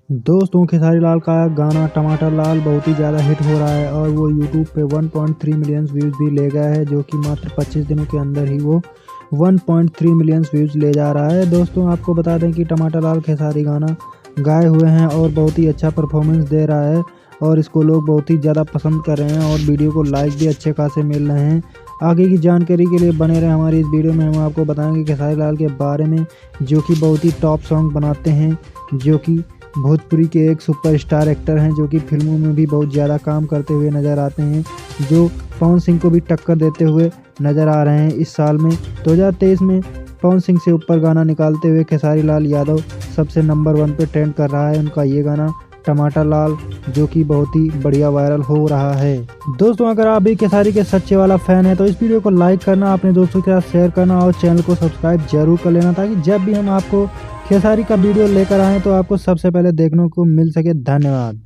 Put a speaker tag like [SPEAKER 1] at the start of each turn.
[SPEAKER 1] दोस्तों खेसारी लाल का गाना टमाटर लाल बहुत ही ज़्यादा हिट हो रहा है और वो यूट्यूब पे 1.3 मिलियन व्यूज़ भी ले गया है, जो कि मात्र 25 दिनों के अंदर ही वो 1.3 मिलियन व्यूज़ ले जा रहा है। दोस्तों आपको बता दें कि टमाटर लाल खेसारी गाना गाए हुए हैं और बहुत ही अच्छा परफॉर्मेंस दे रहा है और इसको लोग बहुत ही ज़्यादा पसंद कर रहे हैं और वीडियो को लाइक भी अच्छे खासे मिल रहे हैं। आगे की जानकारी के लिए बने रहे हमारी इस वीडियो में। हम आपको बताएंगे खेसारी लाल के बारे में, जो कि बहुत ही टॉप सॉन्ग बनाते हैं, जो कि भोजपुरी के एक सुपरस्टार एक्टर हैं, जो कि फिल्मों में भी बहुत ज़्यादा काम करते हुए नज़र आते हैं, जो पवन सिंह को भी टक्कर देते हुए नज़र आ रहे हैं। इस साल में 2023 में पवन सिंह से ऊपर गाना निकालते हुए खेसारी लाल यादव सबसे नंबर 1 पे ट्रेंड कर रहा है। उनका ये गाना टमाटर लाल, जो कि बहुत ही बढ़िया वायरल हो रहा है। दोस्तों अगर आप भी खेसारी के सच्चे वाला फैन है तो इस वीडियो को लाइक करना, अपने दोस्तों के साथ शेयर करना और चैनल को सब्सक्राइब जरूर कर लेना, ताकि जब भी हम आपको खेसारी का वीडियो लेकर आएँ तो आपको सबसे पहले देखने को मिल सके। धन्यवाद।